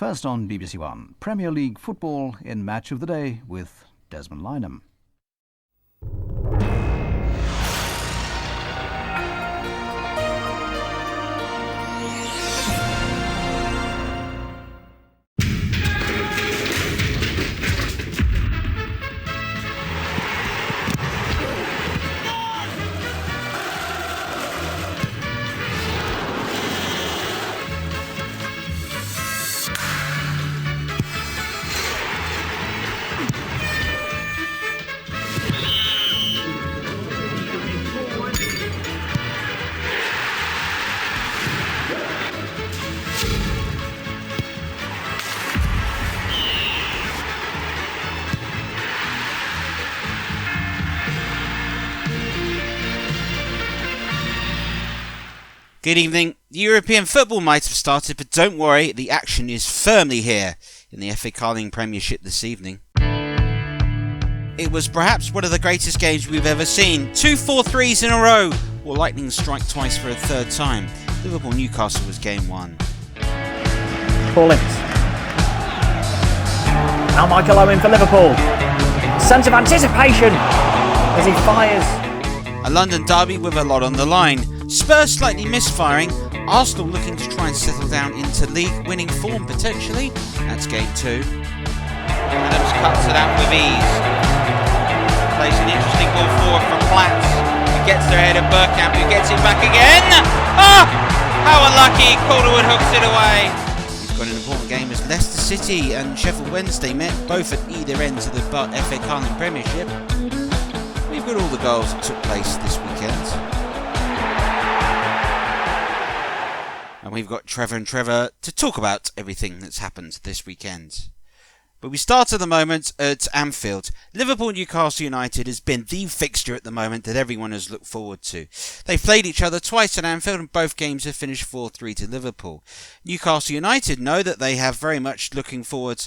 First on BBC One, Premier League football in Match of the Day with Desmond Lynham. Good evening. The European football might have started, but don't worry, the action is firmly here in the FA Carling Premiership this evening. It was perhaps one of the greatest games we've ever seen. 2 4-3s in a row, or lightning strike twice for a third time. Liverpool-Newcastle was game 1. Paulins. Now Michael Owen for Liverpool. Sense of anticipation as he fires. A London derby with a lot on the line. Spurs slightly misfiring, Arsenal looking to try and settle down into league-winning form potentially. That's game 2. Adams cuts it out with ease. Plays an interesting ball forward from Platts. He gets there ahead of Bergkamp, who gets it back again. Ah! How unlucky, Calderwood hooks it away. We've got an important game as Leicester City and Sheffield Wednesday met, both at either ends of the FA Carling Premiership. We've got all the goals that took place this weekend. And we've got Trevor and Trevor to talk about everything that's happened this weekend. But we start at the moment at Anfield. Liverpool-Newcastle United has been the fixture at the moment that everyone has looked forward to. They've played each other twice at Anfield and both games have finished 4-3 to Liverpool. Newcastle United know that they have very much looking forward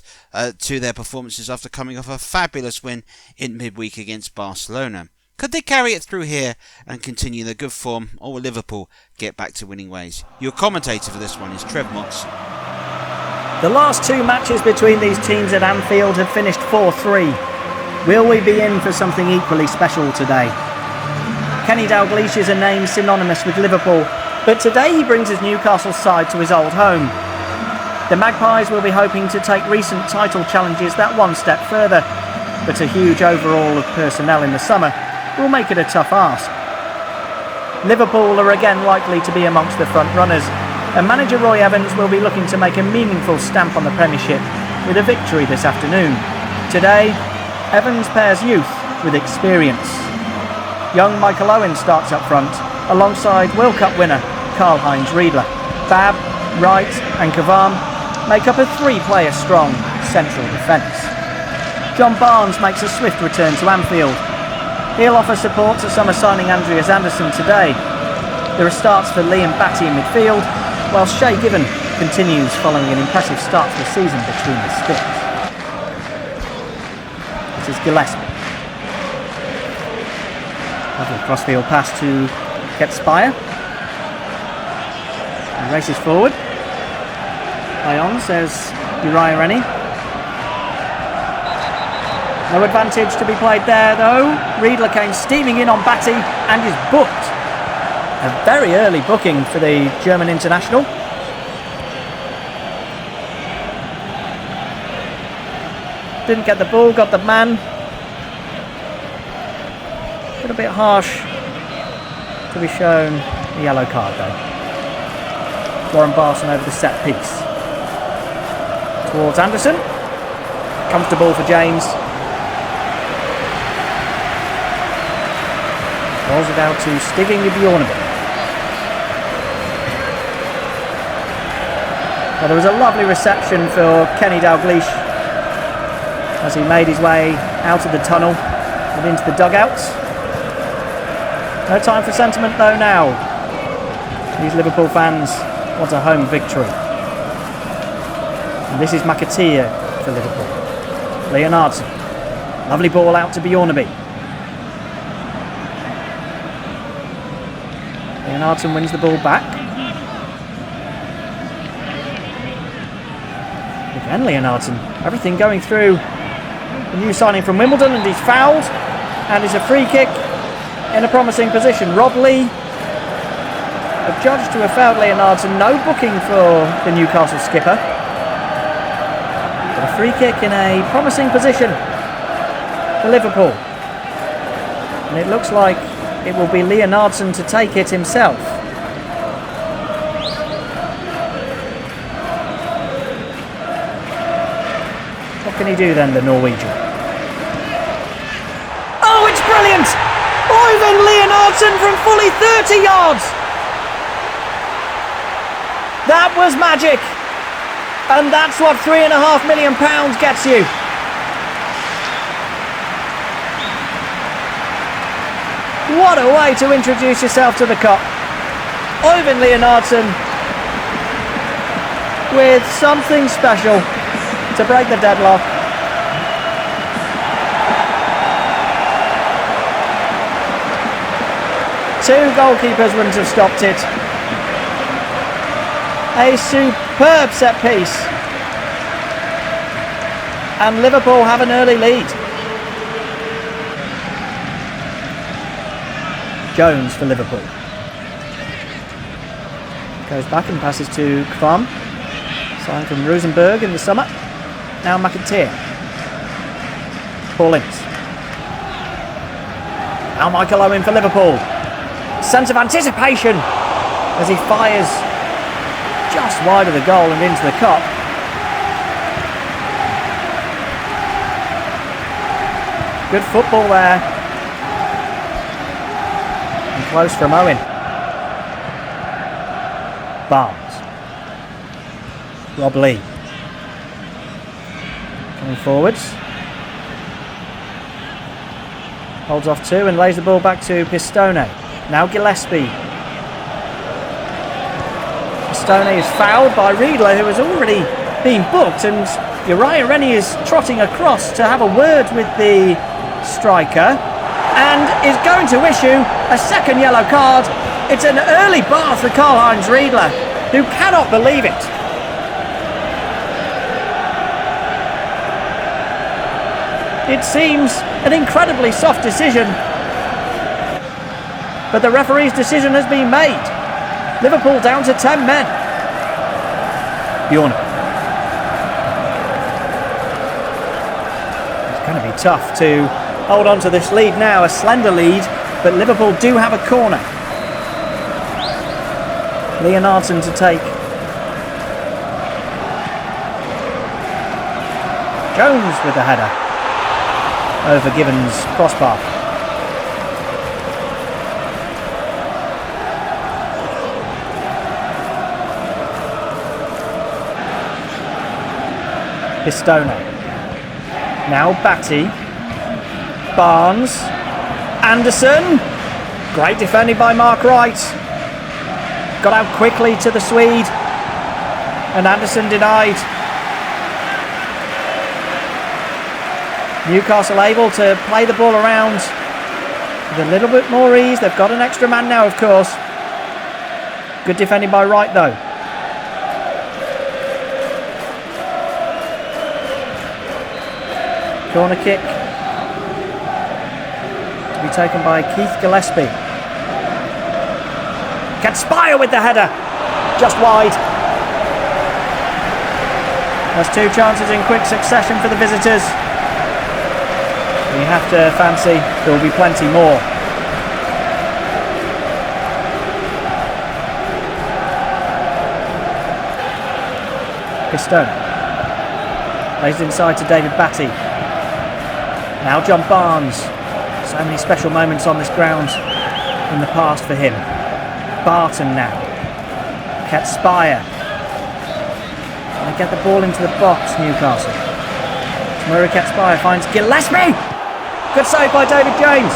to their performances after coming off a fabulous win in midweek against Barcelona. Could they carry it through here and continue their good form, or will Liverpool get back to winning ways? Your commentator for this one is Trev Motts. The last 2 matches between these teams at Anfield have finished 4-3. Will we be in for something equally special today? Kenny Dalglish is a name synonymous with Liverpool, but today he brings his Newcastle side to his old home. The Magpies will be hoping to take recent title challenges that one step further, but a huge overhaul of personnel in the summer will make it a tough ask. Liverpool are again likely to be amongst the front runners, and manager Roy Evans will be looking to make a meaningful stamp on the Premiership with a victory this afternoon. Today, Evans pairs youth with experience. Young Michael Owen starts up front, alongside World Cup winner Karl-Heinz Riedler. Babb, Wright and Kavam make up a 3-player strong central defence. John Barnes makes a swift return to Anfield. He'll offer support to summer signing Andreas Andersen today. There are starts for Liam Batty in midfield, while Shay Given continues following an impressive start to the season between the sticks. This is Gillespie. Lovely crossfield pass to Ketspire. He races forward. Play on, says Uriah Rennie. No advantage to be played there though. Riedler came steaming in on Batty and is booked. A very early booking for the German international. Didn't get the ball, got the man. A little bit harsh to be shown a yellow card though. Warren Barson over the set piece. Towards Anderson. Comfortable for James. Rolls it out to Stiging Bjorneby. Well, there was a lovely reception for Kenny Dalglish as he made his way out of the tunnel and into the dugouts. No time for sentiment though now. These Liverpool fans want a home victory. And this is McAteer for Liverpool. Leonardson. Lovely ball out to Bjorneby. Leonardson wins the ball back. Again, Leonardson. Everything going through the new signing from Wimbledon, and he's fouled. And it's a free kick in a promising position. Rob Lee, adjudged to have fouled Leonardson. No booking for the Newcastle skipper. But a free kick in a promising position for Liverpool. And it looks like it will be Leonardson to take it himself. What can he do then, the Norwegian? Oh, it's brilliant! Øyvind Leonardson from fully 30 yards! That was magic! And that's what £3.5 million gets you. What a way to introduce yourself to the Cup. Øyvind Leonardson with something special to break the deadlock. Two goalkeepers wouldn't have stopped it. A superb set piece. And Liverpool have an early lead. Jones for Liverpool. Goes back and passes to Kvam. Signed from Rosenberg in the summer. Now McAteer. Paul Ince. Now Michael Owen for Liverpool. Sense of anticipation as he fires just wide of the goal and into the cup. Good football there. And close from Owen. Barnes. Rob Lee. Coming forwards. Holds off two and lays the ball back to Pistone. Now Gillespie. Pistone is fouled by Riedler, who has already been booked, and Uriah Rennie is trotting across to have a word with the striker and is going to issue a second yellow card. It's an early bath for Karl-Heinz Riedler, who cannot believe it. It seems an incredibly soft decision, but the referee's decision has been made. Liverpool down to 10 men. Bjorn. It's going to be tough to hold on to this lead now, a slender lead, but Liverpool do have a corner. Leonardson to take. Jones with the header over Gibbons' crossbar. Pistone. Now Batty. Barnes. Anderson. Great defending by Mark Wright. Got out quickly to the Swede. And Anderson denied. Newcastle able to play the ball around with a little bit more ease. They've got an extra man now, of course. Good defending by Wright, though. Corner kick to be taken by Keith Gillespie. Can Spire with the header, just wide. There's two chances in quick succession for the visitors. You have to fancy there will be plenty more. Pistone plays inside to David Batty. Now John Barnes. So many special moments on this ground in the past for him. Barton now. Ket Spire. They get the ball into the box, Newcastle. Murray Ket Spire finds Gillespie. Good save by David James.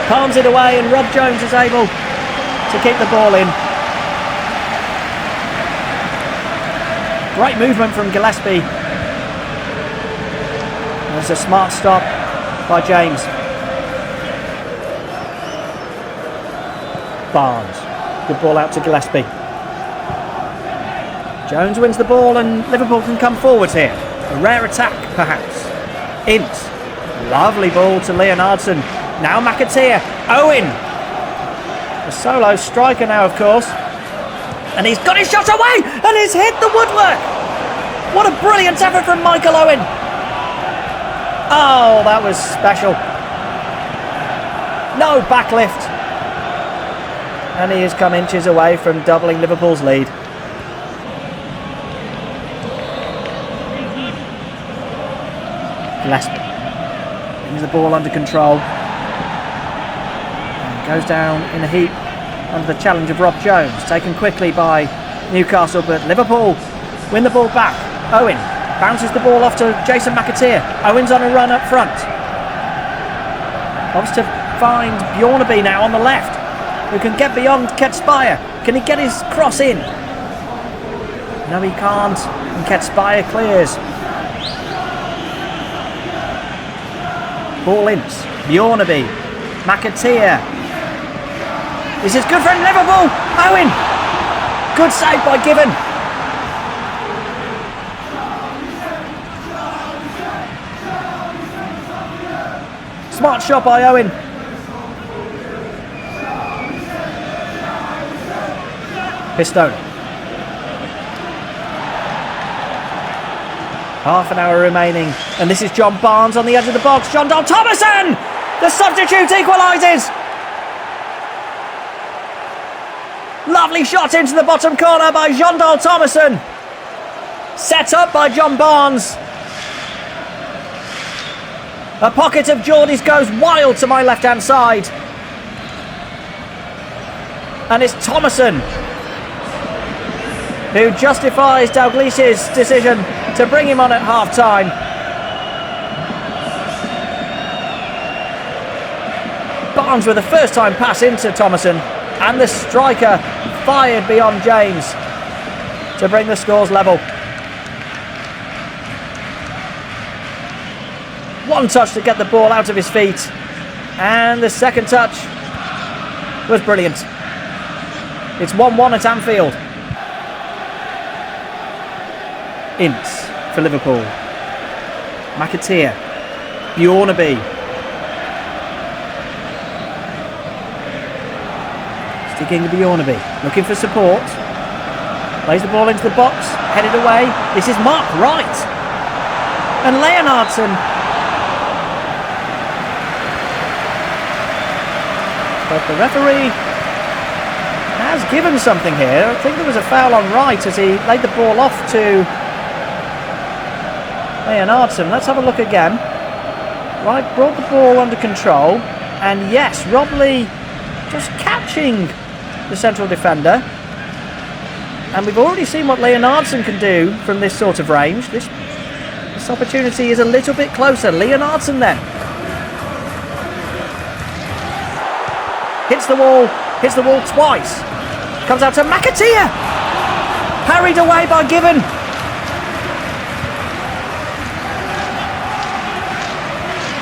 Palms it away and Rob Jones is able to keep the ball in. Great movement from Gillespie. There's a smart stop by James. Barnes. Good ball out to Gillespie. Jones wins the ball and Liverpool can come forwards here. A rare attack, perhaps. Ince. Lovely ball to Leonardson. Now McAteer. Owen. A solo striker now, of course. And he's got his shot away and he's hit the woodwork. What a brilliant effort from Michael Owen. Oh, that was special. No backlift. And he has come inches away from doubling Liverpool's lead. Gillespie brings the ball under control. And goes down in a heap under the challenge of Rob Jones. Taken quickly by Newcastle, but Liverpool win the ball back. Owen bounces the ball off to Jason McAteer. Owen's on a run up front. Wants to find Bjornaby now on the left, who can get beyond Ketspire. Can he get his cross in? No, he can't. And Ketspire clears. Ball Ince. Bjornaby. McAteer. This is good for Liverpool. Owen. Good save by Given. Smart shot by Owen. Pistone. Half an hour remaining, and this is John Barnes on the edge of the box. John Dahl Thomason! The substitute equalises! Lovely shot into the bottom corner by John Dahl Thomason. Set up by John Barnes. A pocket of Geordie's goes wild to my left-hand side. And it's Thomason who justifies Dalglish's decision to bring him on at half-time. Barnes with a first-time pass into Thomason, and the striker fired beyond James to bring the scores level. One touch to get the ball out of his feet, and the second touch was brilliant. It's 1-1 at Anfield. Ince for Liverpool. McAteer. Bjornaby. Sticking to Bjornaby. Looking for support. Plays the ball into the box. Headed away. This is Mark Wright. And Leonardson. But the referee has given something here. I think there was a foul on Wright as he laid the ball off to Leonardson. Let's have a look again. Wright brought the ball under control, and yes, Rob Lee just catching the central defender. And we've already seen what Leonardson can do from this sort of range. This opportunity is a little bit closer. Leonardson then hits the wall twice. Comes out to McAteer. Parried away by Given.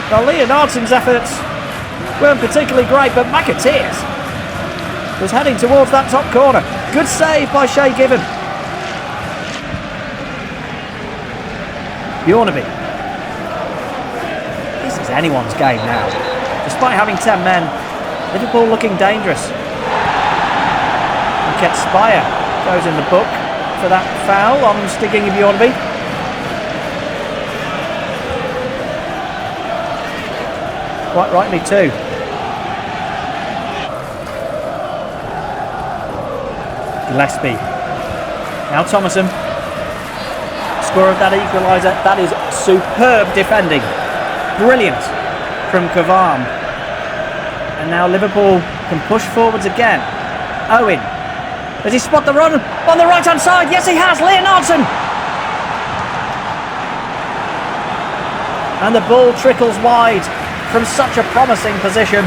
Well, Leonardson's efforts weren't particularly great, but McAteer's was heading towards that top corner. Good save by Shay Given. Bjornaby. This is anyone's game now. Despite having 10 men, Liverpool looking dangerous. And Ketspire goes in the book for that foul on sticking of Bjornaby. Quite rightly too. Gillespie. Now Thomason. Score of that equaliser. That is superb defending. Brilliant from Kavam. And now Liverpool can push forwards again. Owen. Does he spot the run on the right hand side? Yes, he has. Leonardson. And the ball trickles wide from such a promising position.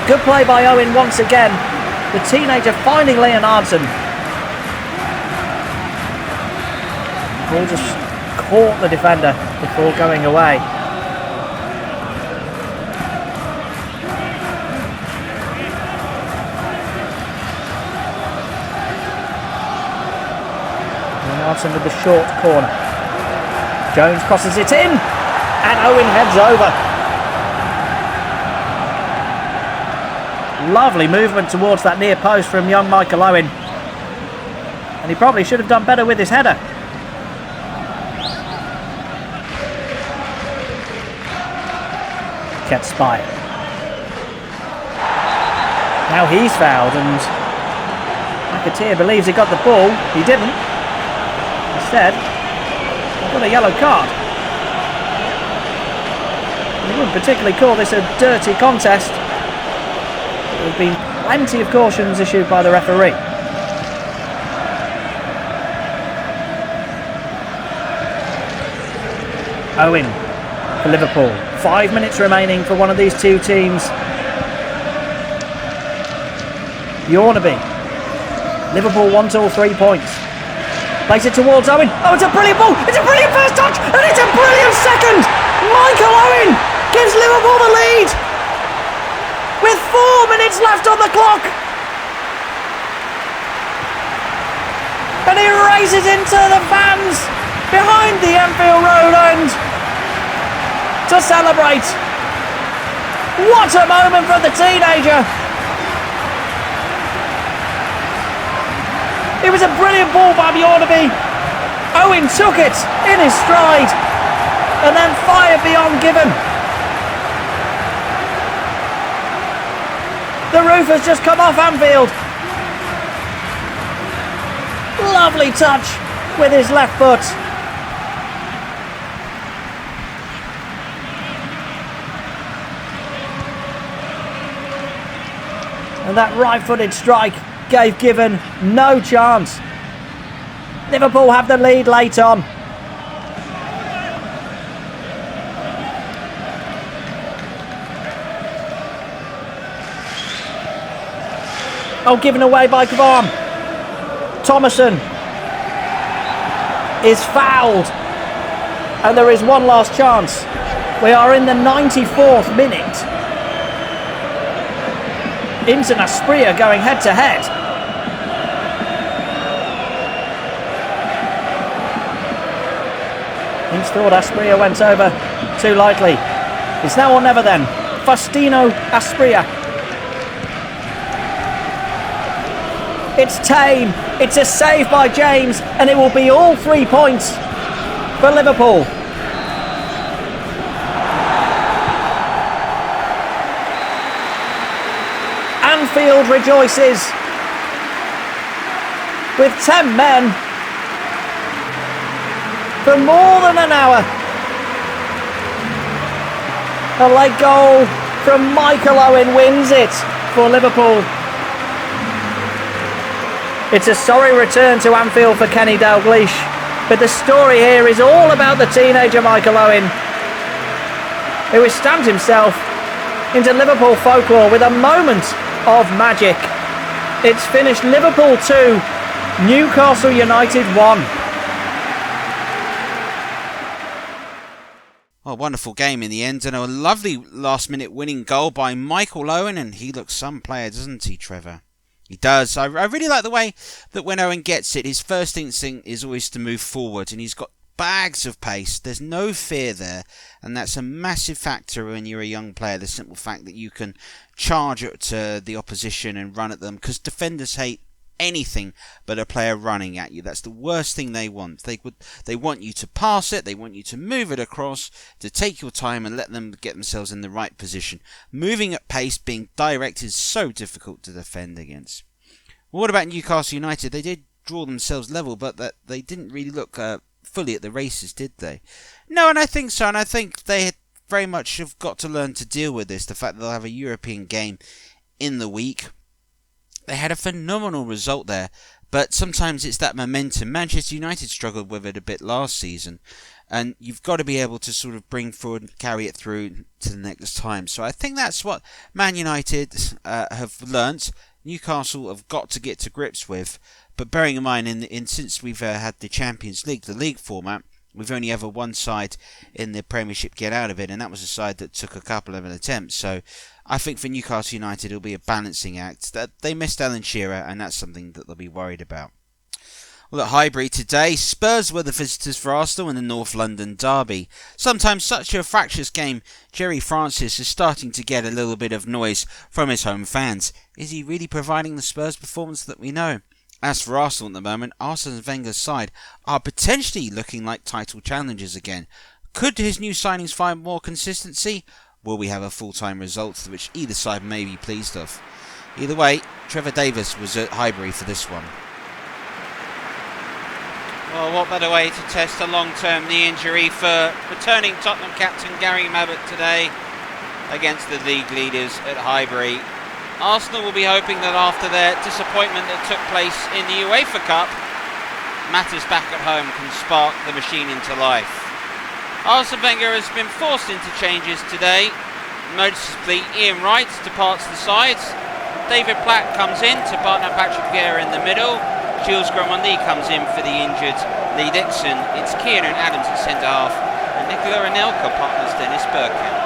Good play by Owen once again. The teenager finding Leonardson. The ball just caught the defender before going away. Johnson with the short corner. Jones crosses it in, and Owen heads over. Lovely movement towards that near post from young Michael Owen. And he probably should have done better with his header. Ketspire. Now he's fouled, and McAteer believes he got the ball. He didn't. Instead, he got a yellow card. We wouldn't particularly call this a dirty contest. There have been plenty of cautions issued by the referee. Owen for Liverpool. 5 minutes remaining for one of these two teams. Yornaby. Liverpool want all 3 points. Plays it towards Owen. Oh, it's a brilliant ball. It's a brilliant first touch. And it's a brilliant second. Michael Owen gives Liverpool the lead. With 4 minutes left on the clock. And he races into the fans behind the Anfield Road end to celebrate. What a moment for the teenager. It was a brilliant ball by Yornaby. Owen took it in his stride and then fired beyond given. The roof has just come off Anfield. Lovely touch with his left foot. And that right-footed strike gave Given no chance. Liverpool have the lead late on. Oh, given away by Kvarm. Thomason is fouled. And there is one last chance. We are in the 94th minute. Into Aspria going head to head. Ince thought Aspria went over too lightly. It's now or never then. Faustino Aspria. It's tame. It's a save by James, and it will be all 3 points for Liverpool. Anfield rejoices with 10 men for more than an hour. A late goal from Michael Owen wins it for Liverpool. It's a sorry return to Anfield for Kenny Dalglish, but the story here is all about the teenager Michael Owen, who has stamped himself into Liverpool folklore with a moment of magic. It's finished Liverpool 2, Newcastle United 1. Oh, a wonderful game in the end, and a lovely last-minute winning goal by Michael Owen, and he looks some player, doesn't he, Trevor? He does. I really like the way that when Owen gets it, his first instinct is always to move forward, and he's got bags of pace. There's no fear there, and that's a massive factor when you're a young player, the simple fact that you can charge at the opposition and run at them, because defenders hate anything but a player running at you. That's the worst thing they want. They want you to pass it, they want you to move it across, to take your time and let them get themselves in the right position. Moving at pace, being direct is so difficult to defend against. Well, what about Newcastle United? They did draw themselves level, but that they didn't really look fully at the races, did they? No, and I think so, and I think they very much have got to learn to deal with this, the fact that they'll have a European game in the week. They had a phenomenal result there, but sometimes it's that momentum. Manchester United struggled with it a bit last season, and you've got to be able to sort of bring forward and carry it through to the next time. So I think that's what Man United have learnt. Newcastle have got to get to grips with, but bearing in mind, since we've had the Champions League, the league format, we've only ever one side in the Premiership get out of it, and that was a side that took a couple of attempts. So I think for Newcastle United, it'll be a balancing act. That they missed Alan Shearer, and that's something that they'll be worried about. Well, at Highbury today, Spurs were the visitors for Arsenal in the North London derby. Sometimes such a fractious game, Jerry Francis is starting to get a little bit of noise from his home fans. Is he really providing the Spurs performance that we know? As for Arsenal at the moment, Arsene Wenger's side are potentially looking like title challengers again. Could his new signings find more consistency? Will we have a full-time result which either side may be pleased of? Either way, Trevor Davis was at Highbury for this one. Well, what better way to test a long-term knee injury for returning Tottenham captain Gary Mabbutt today against the league leaders at Highbury. Arsenal will be hoping that after their disappointment that took place in the UEFA Cup, matters back at home can spark the machine into life. Arsene Wenger has been forced into changes today. Noticeably, Ian Wright departs the sides. David Platt comes in to partner Patrick Vieira in the middle. Jules Gramondi comes in for the injured Lee Dixon. It's Kieran Adams at centre-half, and Nicola Anelka partners Dennis Bergkamp.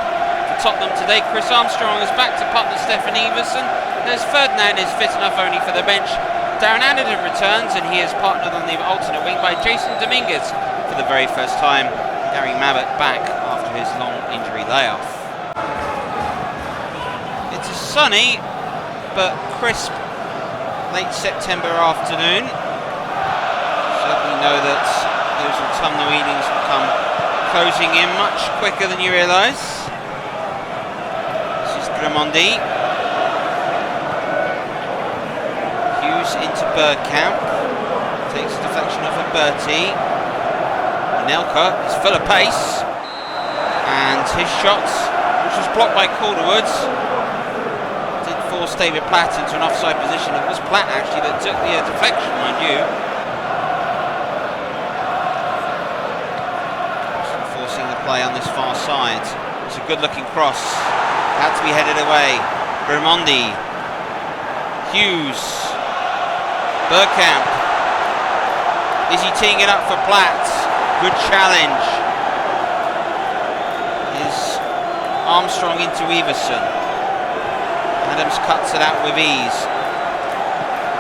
For Tottenham today, Chris Armstrong is back to partner Stefan Everson, as Ferdinand is fit enough only for the bench. Darren Anderton returns, and he is partnered on the alternate wing by Jason Dominguez for the very first time. Gary Mabbutt back after his long injury layoff. It's a sunny but crisp late September afternoon. Certainly know that those autumnal evenings will come closing in much quicker than you realise. This is Gramondi. Hughes into Bergkamp. Takes a deflection off of Bertie. Anelka is full of pace. And his shot, which was blocked by Calderwood, forced David Platt into an offside position. It was Platt actually that took the deflection, mind you. Forcing the play on this far side. It's a good looking cross. Had to be headed away. Bermondi. Hughes. Bergkamp. Is he teeing it up for Platt? Good challenge. Is Armstrong into Everson. Adams cuts it out with ease.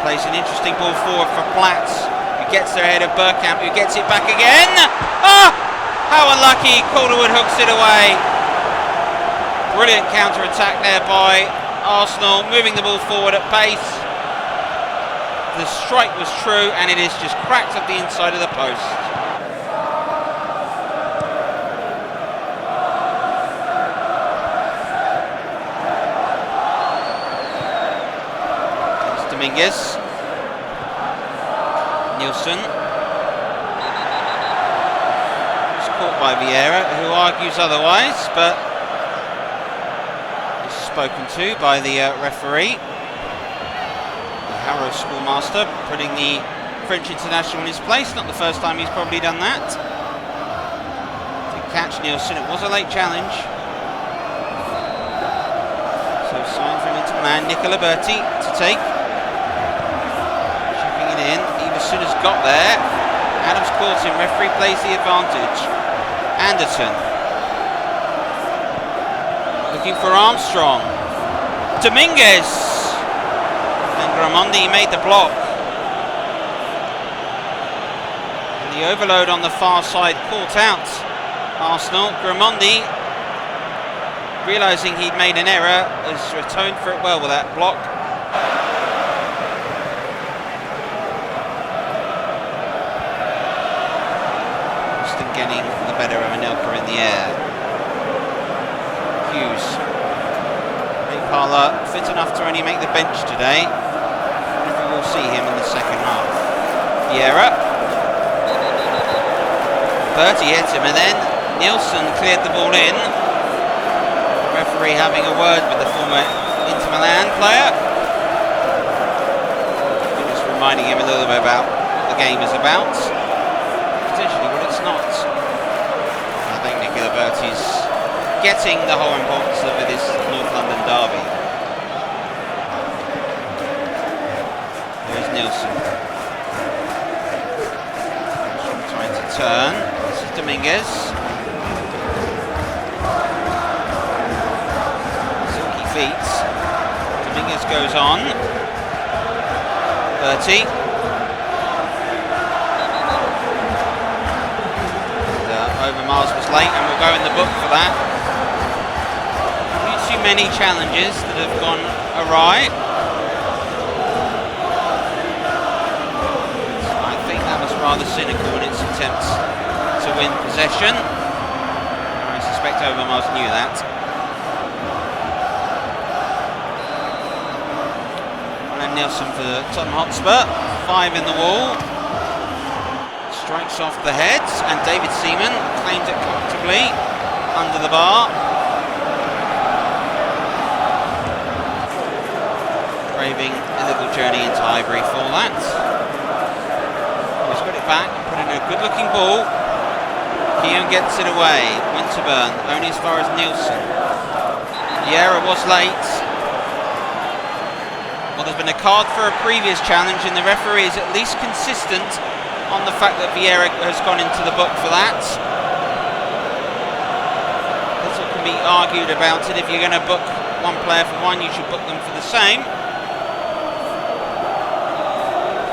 Plays an interesting ball forward for Platt, who gets there ahead of Bergkamp, who gets it back again. Ah! How unlucky. Calderwood hooks it away. Brilliant counter-attack there by Arsenal, moving the ball forward at pace. The strike was true, and it is just cracked up the inside of the post. Dominguez. Nielsen. Was caught by Vieira, who argues otherwise, but is spoken to by the referee. The Harrow schoolmaster putting the French international in his place. Not the first time he's probably done that. To catch Nielsen, it was a late challenge. So sign from Inter Milan. Nicola Berti to take. Everson has got there. Adams caught him. Referee plays the advantage. Anderton. Looking for Armstrong. Dominguez. And Gramondi made the block. And the overload on the far side caught out Arsenal. Gramondi, realising he'd made an error, has atoned for it well with that block. Getting the better of Anelka in the air. Hughes. Parlour fit enough to only make the bench today. We will see him in the second half. Vieira. Bertie hits him, and then Nielsen cleared the ball in. The referee having a word with the former Inter Milan player. Just reminding him a little bit about what the game is about. Potentially what it's not. I think Nicola Berti's getting the whole importance of this North London derby. There's Nielsen. Trying to turn. This is Dominguez. Silky feet. Dominguez goes on. Bertie. Overmars was late and will go in the book for that. Too many challenges that have gone awry. I think that was rather cynical in its attempts to win possession. I suspect Overmars knew that. And Nielsen for Tottenham Hotspur. 5 in the wall. Strikes off the heads, and David Seaman claims it comfortably under the bar. Braving a little journey into Highbury for that. He's got it back, put in a good looking ball. Keown gets it away. Winterburn only as far as Nielsen. Vieira was late. Well, there's been a card for a previous challenge, and the referee is at least consistent on the fact that Vieira has gone into the book for that. Little can be argued about it. If you're going to book one player for one, you should book them for the same.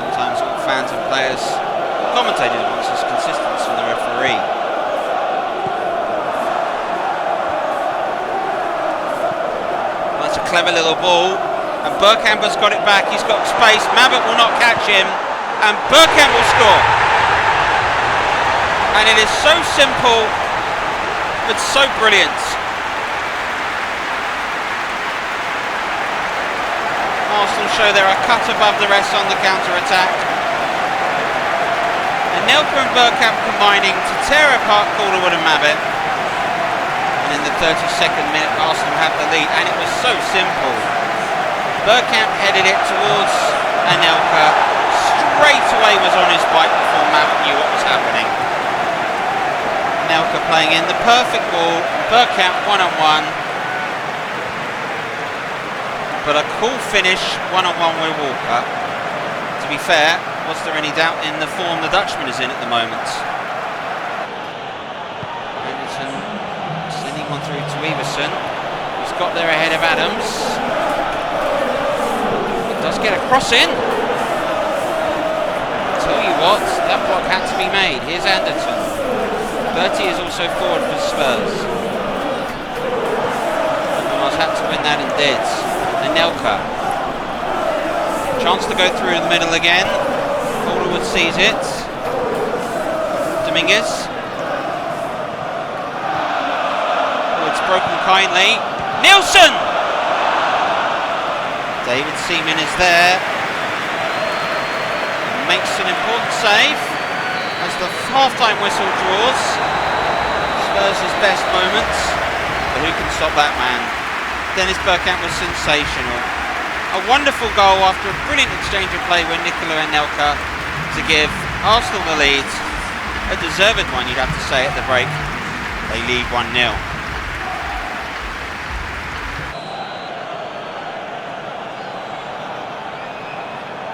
Sometimes all fans and players, commentators want this consistency from the referee. Well, that's a clever little ball, and Bergkamp has got it back. He's got space. Mabbott will not catch him. And Bergkamp will score. And it is so simple, but so brilliant. Arsenal show they're a cut above the rest on the counter-attack. And Nelka and Bergkamp combining to tear apart Calderwood and Mabbott. And in the 32nd minute, Arsenal had the lead, and it was so simple. Bergkamp headed it towards Anelka. Straight away was on his bike before Mabbott knew what was happening. Anelka playing in the perfect ball. Bergkamp 1-on-1. But a cool finish 1-on-1 with Walker. To be fair, was there any doubt in the form the Dutchman is in at the moment? Anderson sending one through to Everson, who's got there ahead of Adams. It does get a cross in. Tell you what, that block had to be made. Here's Anderton. Bertie is also forward for Spurs. Overmars had to win that and did. Anelka. Chance to go through the middle again. Calderwood sees it. Dominguez. Oh, it's broken kindly. Nielsen! David Seaman is there. Makes an important save as the half-time whistle draws. Spurs' best moments, but who can stop that man? Dennis Bergkamp was sensational. A wonderful goal after a brilliant exchange of play with Nicola Anelka to give Arsenal the lead. A deserved one, you'd have to say, at the break. They lead 1-0.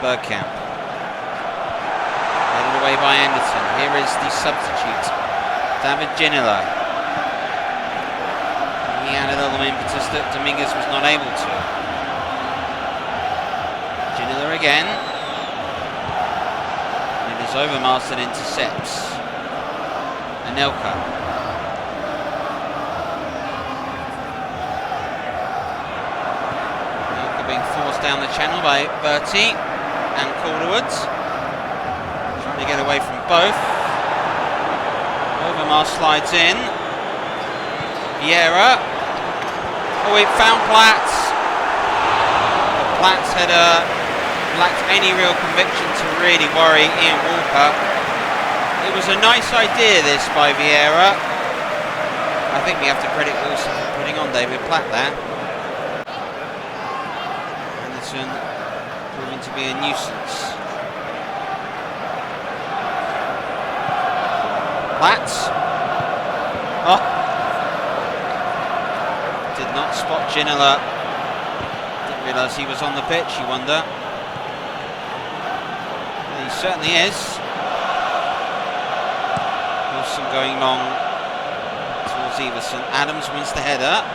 Bergkamp. Away by Anderson. Here is the substitute, David Ginola. He had a little impetus that Dominguez was not able to. Ginola again. And it is Overmars that intercepts. Anelka. Anelka being forced down the channel by Bertie and Calderwood. To get away from both. Overmars slides in. Vieira. Oh, it found Platz. But Platz had lacked any real conviction to really worry Ian Walker. It was a nice idea, this, by Vieira. I think we have to credit Wilson for putting on David Platt there. Anderson proving to be a nuisance. Platz. Oh. Did not spot Ginola. Didn't realise he was on the pitch, you wonder. He certainly is. Wilson going long towards Everson. Adams wins the header.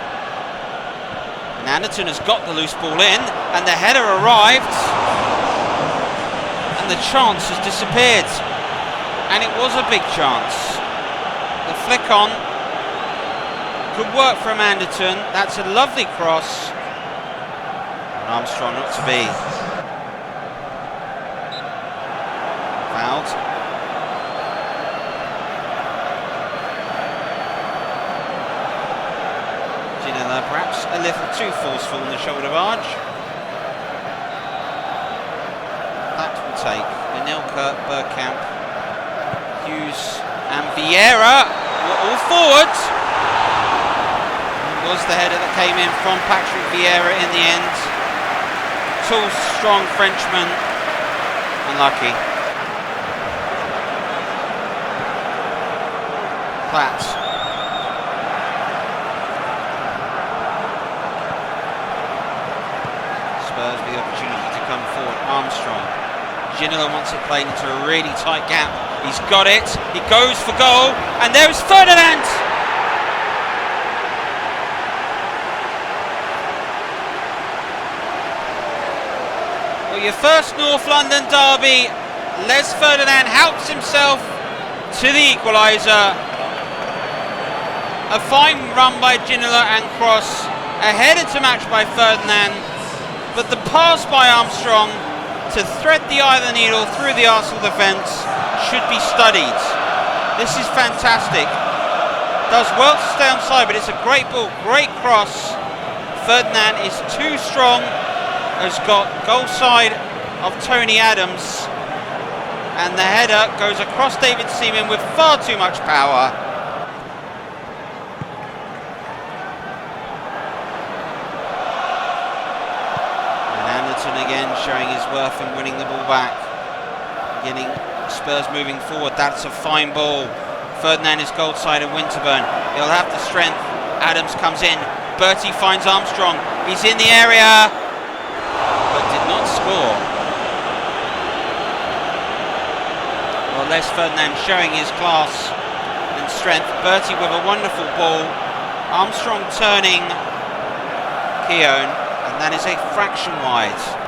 And Anderton has got the loose ball in, and the header arrived. And the chance has disappeared. And it was a big chance. The flick on. Good work from Anderton. That's a lovely cross. And Armstrong not to be. Fouled. Ginola perhaps a little too forceful in the shoulder barge. That will take Anelka, Bergkamp, Hughes and Vieira were all forward. It was the header that came in from Patrick Vieira in the end. Tall, strong Frenchman. Unlucky. Platt. Spurs with the opportunity to come forward. Armstrong. Ginola wants it played into a really tight gap. He's got it. He goes for goal. And there's Ferdinand. Well, your first North London derby. Les Ferdinand helps himself to the equaliser. A fine run by Ginola and cross. A header to match by Ferdinand. But the pass by Armstrong to thread the eye of the needle through the Arsenal defence should be studied. This is fantastic. Does well to stay onside, but it's a great ball, great cross. Ferdinand is too strong, has got goal side of Tony Adams, and the header goes across David Seaman with far too much power. Again showing his worth and winning the ball back, getting Spurs moving forward. That's a fine ball. Ferdinand is goal side of Winterburn. He'll have the strength. Adams comes in. Bertie finds Armstrong. He's in the area but did not score. Well, Les Ferdinand showing his class and strength. Bertie with a wonderful ball. Armstrong turning Keown, and that is a fraction wide.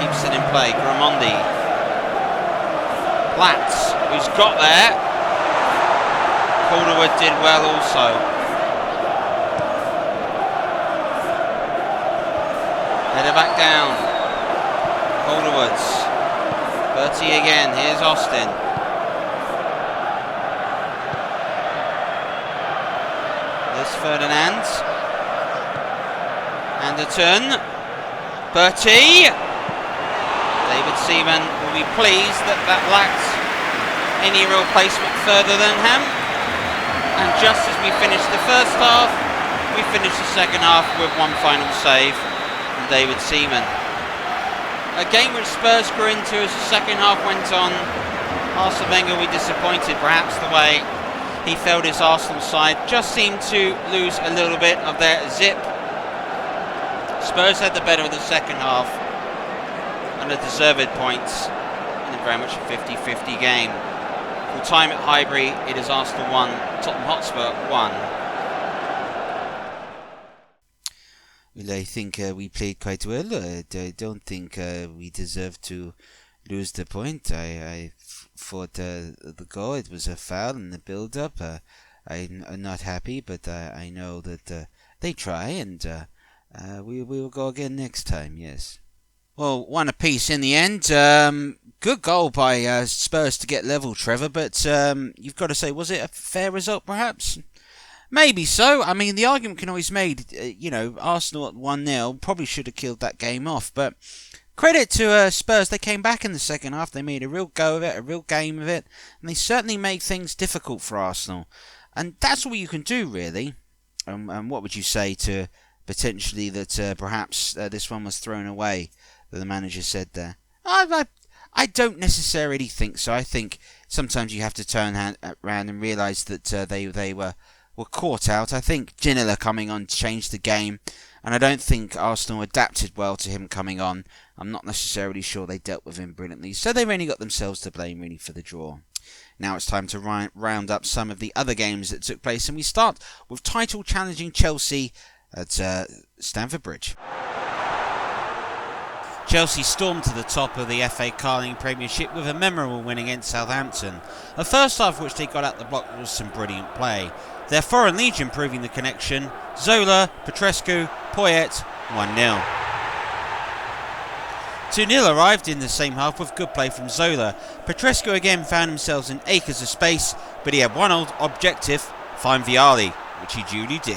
Keeps it in play. Gramondi. Platt, who's got there. Calderwood did well also. Header back down. Calderwood's. Bertie again. Here's Austin. There's Ferdinand. Anderton. Bertie. David Seaman will be pleased that that lacked any real placement further than him. And just as we finished the first half, we finished the second half with one final save from David Seaman. A game which Spurs grew into as the second half went on. Arsene Wenger will be disappointed perhaps the way he felt his Arsenal side just seemed to lose a little bit of their zip. Spurs had the better of the second half. And a deserved points in a very much a 50-50 game. Full time at Highbury, it is Arsenal 1, Tottenham Hotspur 1. Well, I think we played quite well. I don't think we deserved to lose the point. I thought the goal, it was a foul in the build-up. I'm not happy, but I know that they try, and we will go again next time, yes. Well, one apiece in the end. Good goal by Spurs to get level, Trevor, but you've got to say, was it a fair result, perhaps? Maybe so. I mean, the argument can always be made, Arsenal at 1-0 probably should have killed that game off, but credit to Spurs, they came back in the second half, they made a real go of it, a real game of it, and they certainly made things difficult for Arsenal. And that's all you can do, really. And what would you say to potentially that perhaps this one was thrown away? That the manager said there. I don't necessarily think so. I think sometimes you have to turn around and realise that they were caught out. I think Ginola coming on changed the game, and I don't think Arsenal adapted well to him coming on. I'm not necessarily sure they dealt with him brilliantly, so they've only got themselves to blame really for the draw. Now it's time to round up some of the other games that took place, and we start with title challenging Chelsea at Stamford Bridge. Chelsea stormed to the top of the FA Carling Premiership with a memorable win against Southampton. The first half of which they got out the block was some brilliant play. Their foreign legion proving the connection. Zola, Petrescu, Poyet, 1-0. 2-0 arrived in the same half with good play from Zola. Petrescu again found himself in acres of space, but he had one old objective, find Vialli, which he duly did.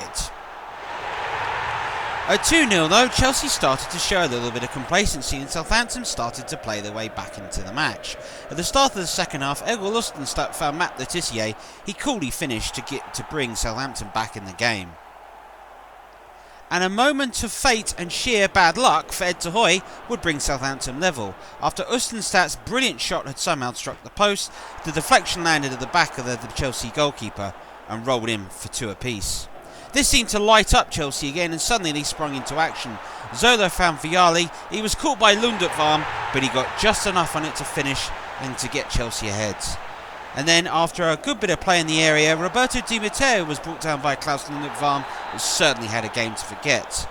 At 2-0 though, Chelsea started to show a little bit of complacency and Southampton started to play their way back into the match. At the start of the second half, Eggleston found Matt Le Tissier. He coolly finished to bring Southampton back in the game. And a moment of fate and sheer bad luck for Ed Tahoy would bring Southampton level. After Ustenstadt's brilliant shot had somehow struck the post, the deflection landed at the back of the Chelsea goalkeeper and rolled in for 2 apiece. This seemed to light up Chelsea again and suddenly they sprung into action. Zola found Vialli, he was caught by Lundekvam, but he got just enough on it to finish and to get Chelsea ahead. And then after a good bit of play in the area, Roberto Di Matteo was brought down by Klaus Lundekvam, who certainly had a game to forget.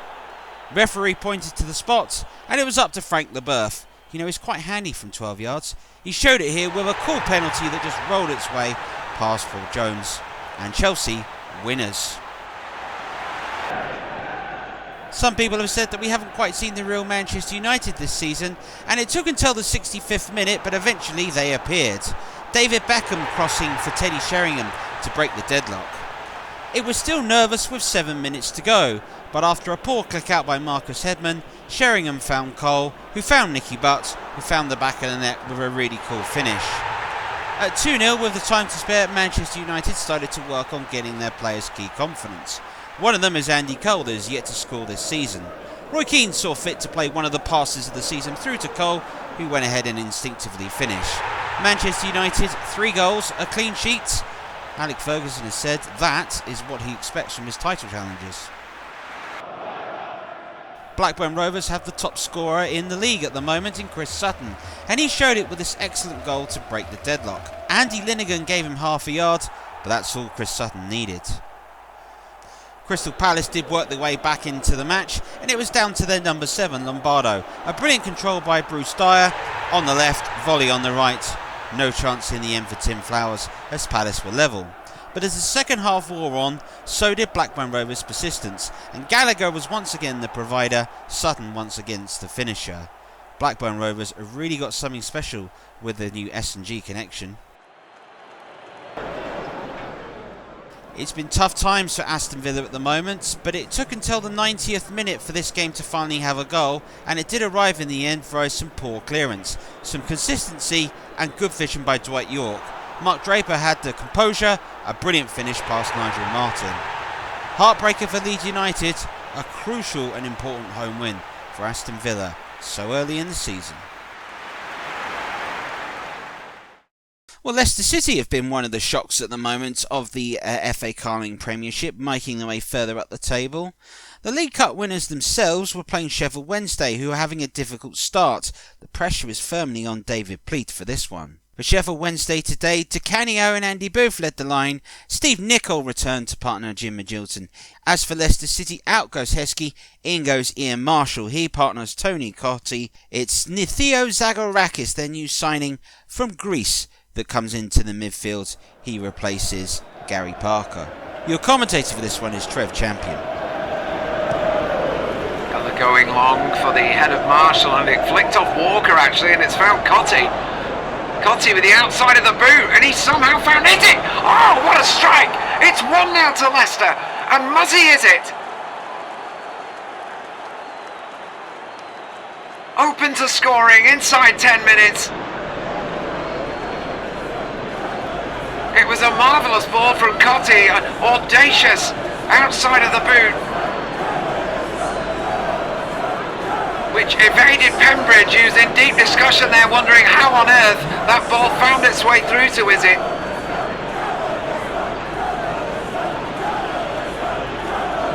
Referee pointed to the spot and it was up to Frank Leboeuf. You know, he's quite handy from 12 yards. He showed it here with a cool penalty that just rolled its way past Paul Jones. And Chelsea, winners. Some people have said that we haven't quite seen the real Manchester United this season, and it took until the 65th minute, but eventually they appeared. David Beckham crossing for Teddy Sheringham to break the deadlock. It was still nervous with 7 minutes to go, but after a poor click out by Marcus Hedman, Sheringham found Cole, who found Nicky Butt, who found the back of the net with a really cool finish. At 2-0 with the time to spare, Manchester United started to work on getting their players' key confidence. One of them is Andy Cole, that is yet to score this season. Roy Keane saw fit to play one of the passes of the season through to Cole, who went ahead and instinctively finished. Manchester United, 3 goals, a clean sheet. Alec Ferguson has said that is what he expects from his title challenges. Blackburn Rovers have the top scorer in the league at the moment in Chris Sutton, and he showed it with this excellent goal to break the deadlock. Andy Linnigan gave him half a yard, but that's all Chris Sutton needed. Crystal Palace did work their way back into the match, and it was down to their number 7, Lombardo. A brilliant control by Bruce Dyer on the left, volley on the right. No chance in the end for Tim Flowers, as Palace were level. But as the second half wore on, so did Blackburn Rovers' persistence, and Gallagher was once again the provider, Sutton once again the finisher. Blackburn Rovers have really got something special with the new S&G connection. It's been tough times for Aston Villa at the moment, but it took until the 90th minute for this game to finally have a goal, and it did arrive in the end via some poor clearance, some consistency and good vision by Dwight York. Mark Draper had the composure, a brilliant finish past Nigel Martin. Heartbreaker for Leeds United, a crucial and important home win for Aston Villa so early in the season. Well, Leicester City have been one of the shocks at the moment of the FA Carling Premiership, making their way further up the table. The League Cup winners themselves were playing Sheffield Wednesday, who are having a difficult start. The pressure is firmly on David Pleat for this one. For Sheffield Wednesday today, Di Canio and Andy Booth led the line. Steve Nicol returned to partner Jim Magilton. As for Leicester City, out goes Heskey, in goes Ian Marshall. He partners Tony Cottee. It's Nithio Zagorakis, their new signing from Greece, that comes into the midfield. He replaces Gary Parker. Your commentator for this one is Trev Champion. Got the going long for the head of Marshall, and it flicked off Walker actually, and it's found Cottee. Cottee with the outside of the boot, and he somehow found it. Oh, what a strike! It's 1-0 to Leicester, and Muzzy is it. Open to scoring inside 10 minutes. It was a marvellous ball from Cottee, audacious, outside of the boot, which evaded Pembridge, who's in deep discussion there, wondering how on earth that ball found its way through to Is it.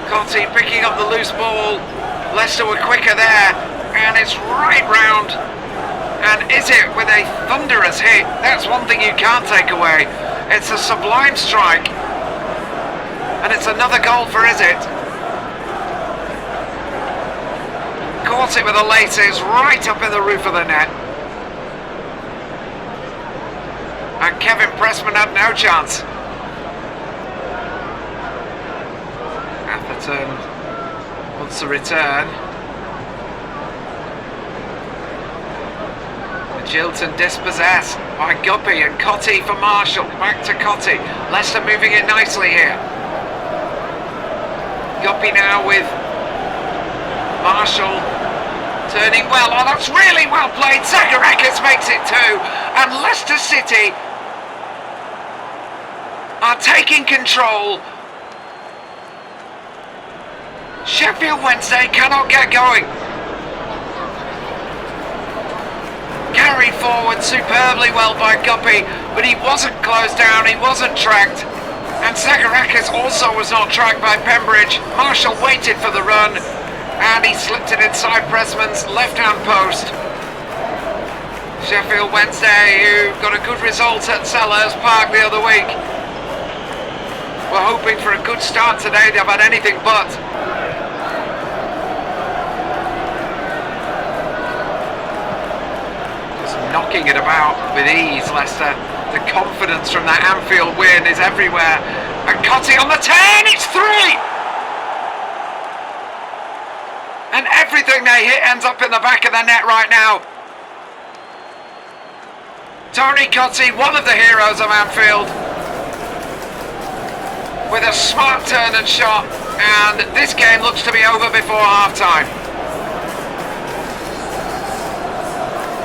Cottee picking up the loose ball. Leicester were quicker there, and it's right round. And Is it with a thunderous hit. That's one thing you can't take away. It's a sublime strike, and it's another goal for Is it. Caught it with the laces right up in the roof of the net. And Kevin Pressman had no chance. Atherton wants to return. Magilton dispossessed by Guppy and Cottee for Marshall. Back to Cottee. Leicester moving it nicely here. Guppy now with Marshall turning well. Oh, that's really well played. Zacharakis makes it 2. And Leicester City are taking control. Sheffield Wednesday cannot get going. Carried forward superbly well by Guppy, but he wasn't closed down, he wasn't tracked. And Zacharakis also was not tracked by Pembridge. Marshall waited for the run, and he slipped it inside Pressman's left-hand post. Sheffield Wednesday, who got a good result at Selhurst Park the other week, were hoping for a good start today. They've had anything but. Just knocking it about with ease, Leicester. The confidence from that Anfield win is everywhere. And Cottee on the 10, it's 3! And everything they hit ends up in the back of the net right now. Tony Cottee, one of the heroes of Anfield, with a smart turn and shot, and this game looks to be over before half-time.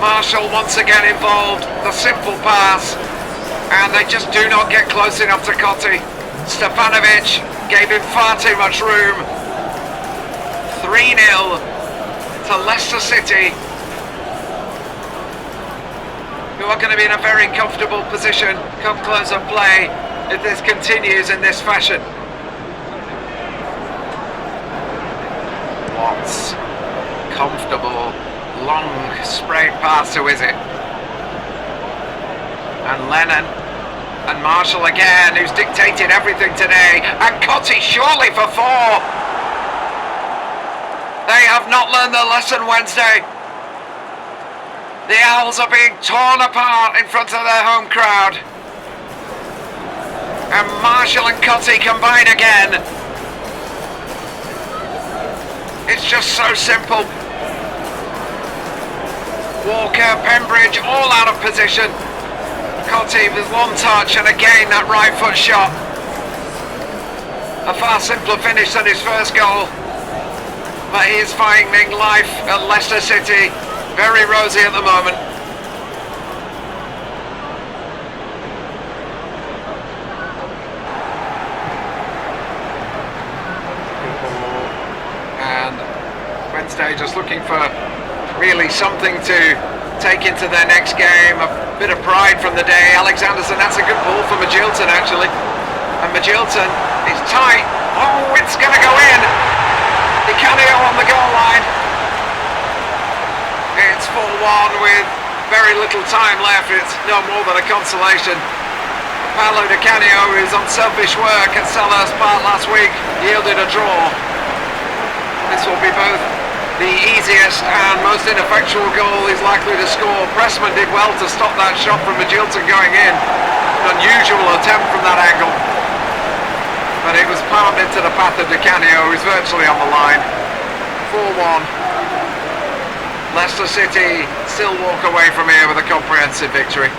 Marshall once again involved, the simple pass, and they just do not get close enough to Cottee. Stefanovic gave him far too much room. 3-0 to Leicester City, who are going to be in a very comfortable position come close of play if this continues in this fashion. Watts, comfortable, long sprayed pass to Is it? And Lennon and Marshall again, who's dictated everything today, and Cottee surely for 4. They have not learned their lesson Wednesday. The Owls are being torn apart in front of their home crowd. And Marshall and Cottee combine again. It's just so simple. Walker, Pembridge, all out of position. Cottee with one touch, and again that right foot shot. A far simpler finish than his first goal. But he is finding life at Leicester City. Very rosy at the moment. And Wednesday just looking for really something to take into their next game. A bit of pride from the day. Alexanderson, that's a good ball for Magilton actually. And Magilton is tight. Oh, it's going to go in. Di Canio on the goal line. It's 4-1 with very little time left. It's no more than a consolation. Paolo Di Canio, whose unselfish work at Selhurst Park last week yielded a draw. This will be both the easiest and most ineffectual goal he's likely to score. Pressman did well to stop that shot from Magilton going in. An unusual attempt from that angle. But it was palmed into the path of Di Canio, who's virtually on the line. 4-1. Leicester City still walk away from here with a comprehensive victory.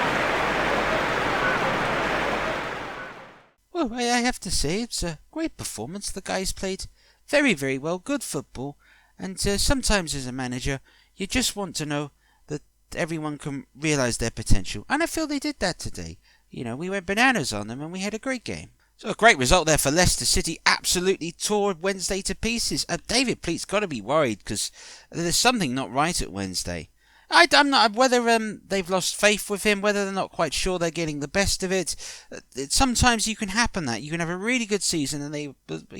Well, I have to say, it's a great performance. The guys played very, very well, good football. And sometimes as a manager, you just want to know that everyone can realise their potential. And I feel they did that today. You know, we went bananas on them and we had a great game. So a great result there for Leicester City. Absolutely tore Wednesday to pieces. David Pleat's got to be worried because there's something not right at Wednesday. I'm not whether they've lost faith with him, whether they're not quite sure they're getting the best of it. Sometimes you can happen that you can have a really good season, and they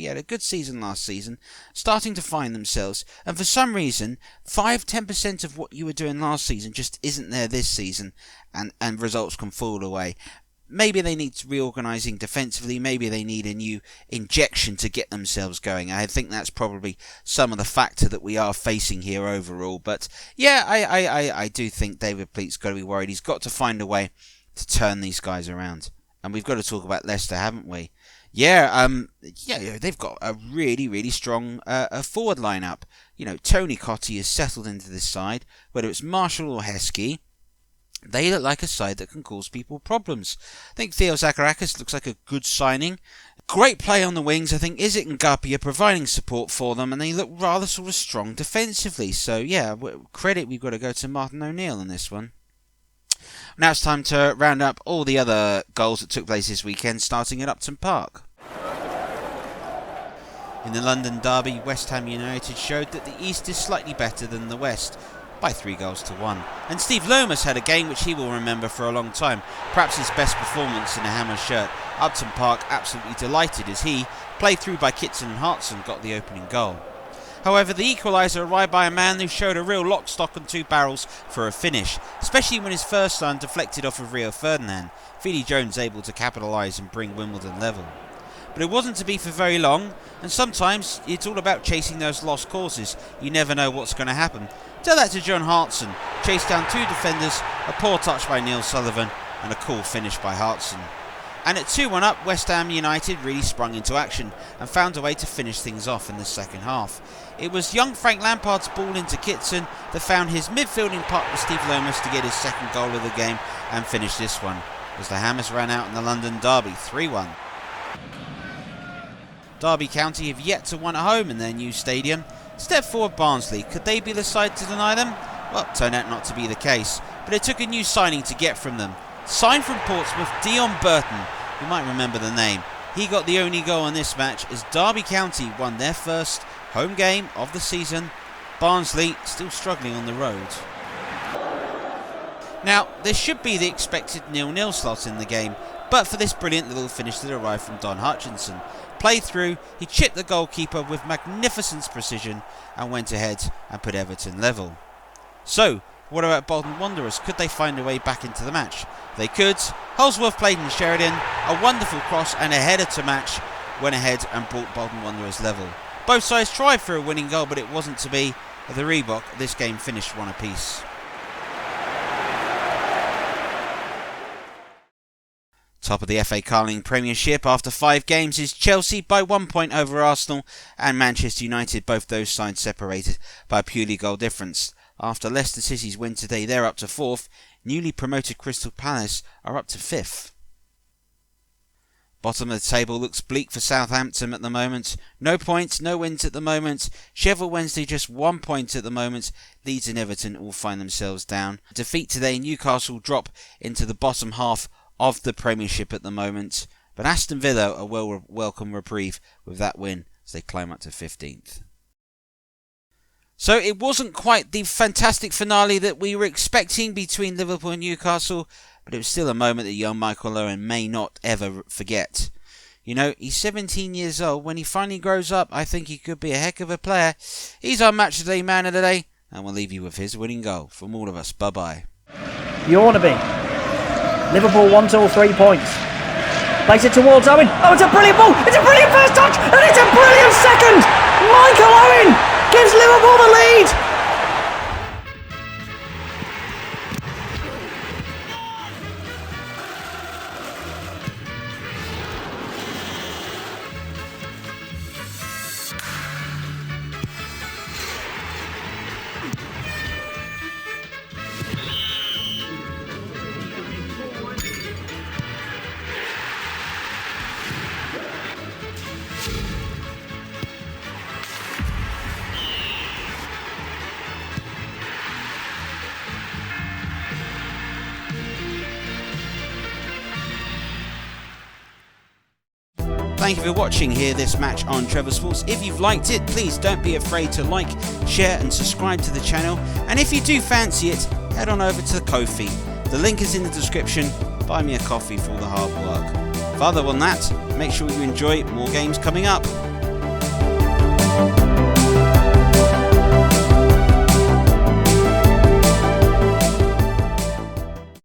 had a good season last season, starting to find themselves, and for some reason 5-10% of what you were doing last season just isn't there this season, and results can fall away. maybe they need reorganising defensively, maybe they need a new injection to get themselves going. I think that's probably some of the factor that we are facing here overall. But yeah, I do think David Pleat's got to be worried. He's got to find a way to turn these guys around. And we've got to talk about Leicester, haven't we? Yeah, they've got a really, really strong forward lineup. You know, Tony Cottee has settled into this side. Whether it's Marshall or Heskey, they look like a side that can cause people problems. I think Theo Zacharakis looks like a good signing. Great play on the wings. I think Isaac and Guppy are providing support for them, and they look rather sort of strong defensively. So yeah, credit we've got to go to Martin O'Neill on this one. Now it's time to round up all the other goals that took place this weekend, starting at Upton Park. In the London derby, West Ham United showed that the East is slightly better than the West, by 3-1. And Steve Lomas had a game which he will remember for a long time, perhaps his best performance in a Hammer shirt. Upton Park absolutely delighted as he, played through by Kitson and Hartson, got the opening goal. However, the equaliser arrived by a man who showed a real lock, stock and two barrels for a finish, especially when his first line deflected off of Rio Ferdinand. Vinnie Jones able to capitalise and bring Wimbledon level. But it wasn't to be for very long, and sometimes it's all about chasing those lost causes. You never know what's going to happen. Tell that to John Hartson, chased down two defenders, a poor touch by Neil Sullivan and a cool finish by Hartson. And at 2-1 up, West Ham United really sprung into action and found a way to finish things off in the second half. It was young Frank Lampard's ball into Kitson that found his midfielding partner Steve Lomas to get his second goal of the game and finish this one, as the Hammers ran out in the London derby 3-1. Derby County have yet to win at home in their new stadium. Step forward Barnsley, could they be the side to deny them? Well, turned out not to be the case, but it took a new signing to get from them. Signed from Portsmouth, Dion Burton, you might remember the name. He got the only goal in this match as Derby County won their first home game of the season. Barnsley still struggling on the road. Now, there should be the expected 0-0 slot in the game, but for this brilliant little finish that arrived from Don Hutchinson. Played through, he chipped the goalkeeper with magnificent precision and went ahead and put Everton level. So, what about Bolton Wanderers? Could they find a way back into the match? They could. Holsworth played in Sheridan, a wonderful cross and a header to match, went ahead and brought Bolton Wanderers level. Both sides tried for a winning goal, but it wasn't to be. At the Reebok, this game finished 1 apiece. Top of the FA Carling Premiership after 5 games is Chelsea by 1 point over Arsenal and Manchester United, both those sides separated by a purely goal difference. After Leicester City's win today, they're up to 4th. Newly promoted Crystal Palace are up to 5th. Bottom of the table looks bleak for Southampton at the moment. No points, no wins at the moment. Sheffield Wednesday just 1 point at the moment. Leeds and Everton all find themselves down. Defeat today, Newcastle drop into the bottom half of the Premiership at the moment. But Aston Villa a welcome reprieve with that win as they climb up to 15th. So it wasn't quite the fantastic finale that we were expecting between Liverpool and Newcastle, but it was still a moment that young Michael Owen may not ever forget. You know, he's 17 years old. When he finally grows up, I think he could be a heck of a player. He's our Match of the Day man of the day, and we'll leave you with his winning goal. From all of us, bye-bye. You ought to be. Liverpool want all 3 points. Plays it towards Owen. Oh, it's a brilliant ball. It's a brilliant first touch, and it's a brilliant second. Michael Owen gives Liverpool the lead. Thank you for watching here this match on Trevor Sports. If you've liked it, please don't be afraid to like, share and subscribe to the channel. And if you do fancy it, head on over to Ko-fi. The link is in the description. Buy me a coffee for all the hard work. Further than that, make sure you enjoy more games coming up.